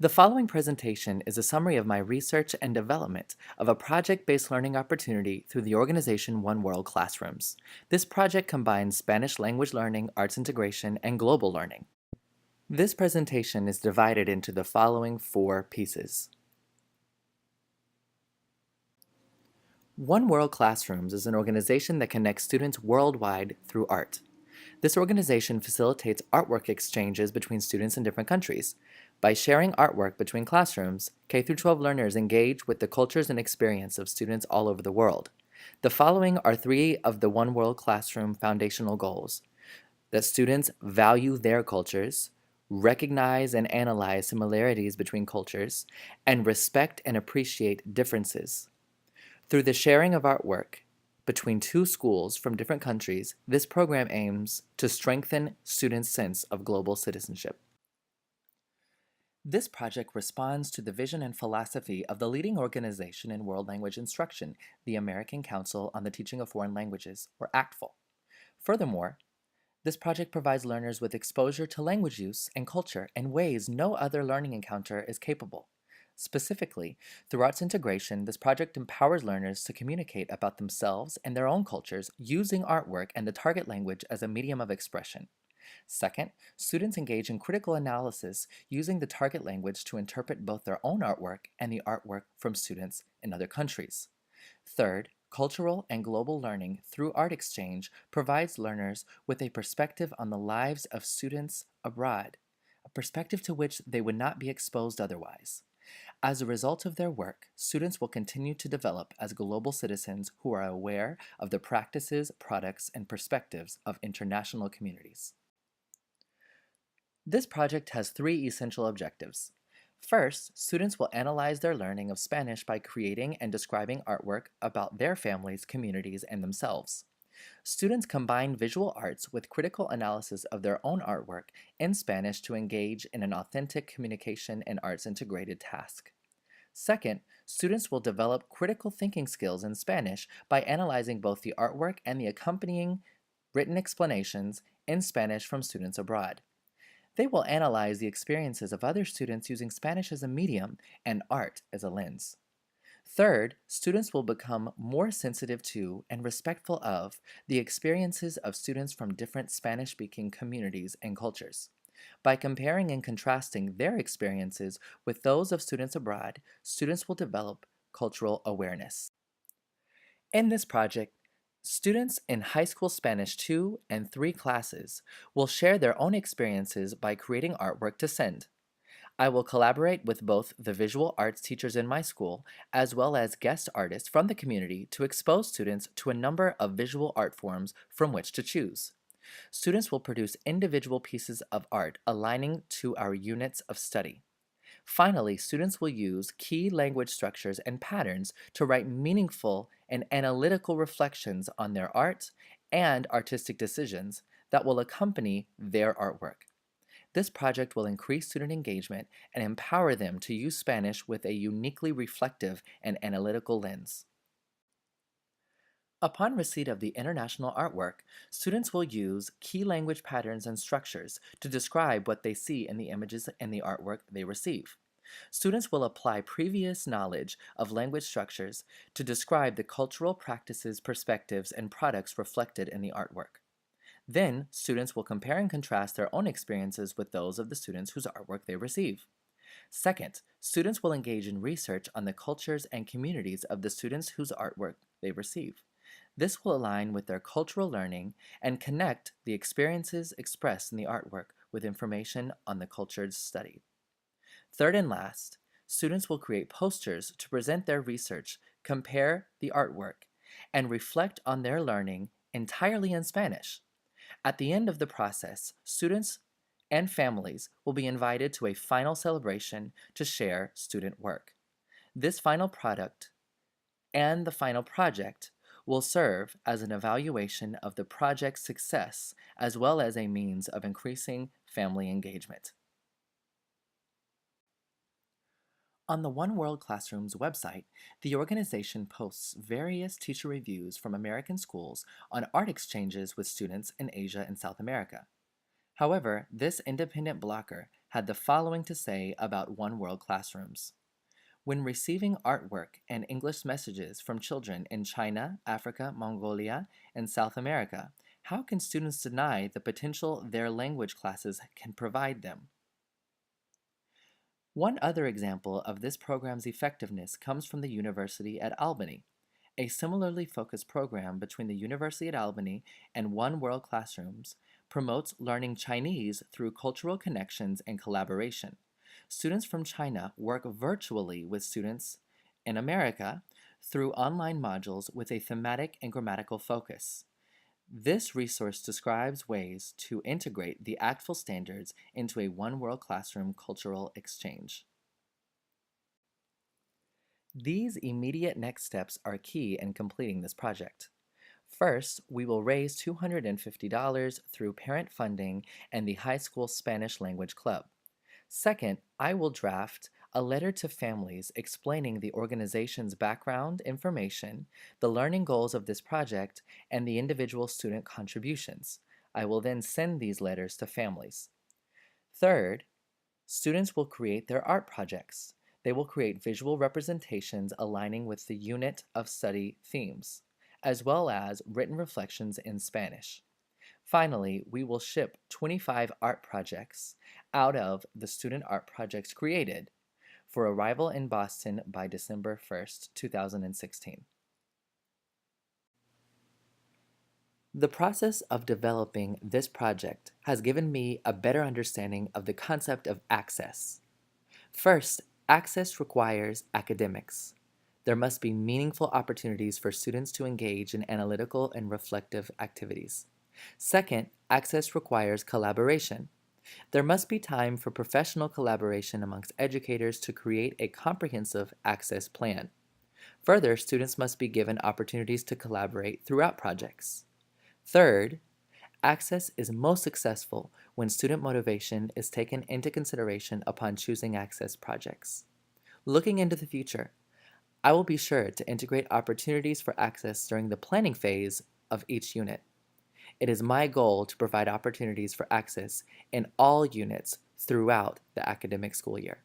The following presentation is a summary of my research and development of a project-based learning opportunity through the organization One World Classrooms. This project combines Spanish language learning, arts integration, and global learning. This presentation is divided into the following 4 pieces. One World Classrooms is an organization that connects students worldwide through art. This organization facilitates artwork exchanges between students in different countries. By sharing artwork between classrooms, K-12 learners engage with the cultures and experience of students all over the world. The following are 3 of the One World Classroom foundational goals: that students value their cultures, recognize and analyze similarities between cultures, and respect and appreciate differences. Through the sharing of artwork between 2 schools from different countries, this program aims to strengthen students' sense of global citizenship. This project responds to the vision and philosophy of the leading organization in world language instruction, the American Council on the Teaching of Foreign Languages, or ACTFL. Furthermore, this project provides learners with exposure to language use and culture in ways no other learning encounter is capable. Specifically, through arts integration, this project empowers learners to communicate about themselves and their own cultures using artwork and the target language as a medium of expression. Second, students engage in critical analysis using the target language to interpret both their own artwork and the artwork from students in other countries. Third, cultural and global learning through art exchange provides learners with a perspective on the lives of students abroad, a perspective to which they would not be exposed otherwise. As a result of their work, students will continue to develop as global citizens who are aware of the practices, products, and perspectives of international communities. This project has 3 essential objectives. First, students will analyze their learning of Spanish by creating and describing artwork about their families, communities, and themselves. Students combine visual arts with critical analysis of their own artwork in Spanish to engage in an authentic communication and arts integrated task. Second, students will develop critical thinking skills in Spanish by analyzing both the artwork and the accompanying written explanations in Spanish from students abroad. They will analyze the experiences of other students using Spanish as a medium and art as a lens. Third, students will become more sensitive to and respectful of the experiences of students from different Spanish-speaking communities and cultures. By comparing and contrasting their experiences with those of students abroad, students will develop cultural awareness. In this project, students in high school Spanish 2 and 3 classes will share their own experiences by creating artwork to send. I will collaborate with both the visual arts teachers in my school as well as guest artists from the community to expose students to a number of visual art forms from which to choose. Students will produce individual pieces of art aligning to our units of study. Finally, students will use key language structures and patterns to write meaningful and analytical reflections on their art and artistic decisions that will accompany their artwork. This project will increase student engagement and empower them to use Spanish with a uniquely reflective and analytical lens. Upon receipt of the international artwork, students will use key language patterns and structures to describe what they see in the images and the artwork they receive. Students will apply previous knowledge of language structures to describe the cultural practices, perspectives, and products reflected in the artwork. Then, students will compare and contrast their own experiences with those of the students whose artwork they receive. Second, students will engage in research on the cultures and communities of the students whose artwork they receive. This will align with their cultural learning and connect the experiences expressed in the artwork with information on the cultures studied. Third and last, students will create posters to present their research, compare the artwork, and reflect on their learning entirely in Spanish. At the end of the process, students and families will be invited to a final celebration to share student work. This final product and the final project will serve as an evaluation of the project's success as well as a means of increasing family engagement. On the One World Classroom's website, the organization posts various teacher reviews from American schools on art exchanges with students in Asia and South America. However, this independent blocker had the following to say about One World classrooms. When receiving artwork and English messages from children in China, Africa, Mongolia, and South America, how can students deny the potential their language classes can provide them? One other example of this program's effectiveness comes from the University at Albany. A similarly focused program between the University at Albany and One World Classrooms promotes learning Chinese through cultural connections and collaboration. Students from China work virtually with students in America through online modules with a thematic and grammatical focus. This resource describes ways to integrate the ACTFL standards into a One World Classroom cultural exchange. These immediate next steps are key in completing this project. First, we will raise $250 through parent funding and the High School Spanish Language Club. Second, I will draft a letter to families explaining the organization's background information, the learning goals of this project, and the individual student contributions. I will then send these letters to families. Third, students will create their art projects. They will create visual representations aligning with the unit of study themes, as well as written reflections in Spanish. Finally, we will ship 25 art projects out of the student art projects created for arrival in Boston by December 1st, 2016. The process of developing this project has given me a better understanding of the concept of access. First, access requires academics. There must be meaningful opportunities for students to engage in analytical and reflective activities. Second, access requires collaboration. There must be time for professional collaboration amongst educators to create a comprehensive access plan. Further, students must be given opportunities to collaborate throughout projects. Third, access is most successful when student motivation is taken into consideration upon choosing access projects. Looking into the future, I will be sure to integrate opportunities for access during the planning phase of each unit. It is my goal to provide opportunities for access in all units throughout the academic school year.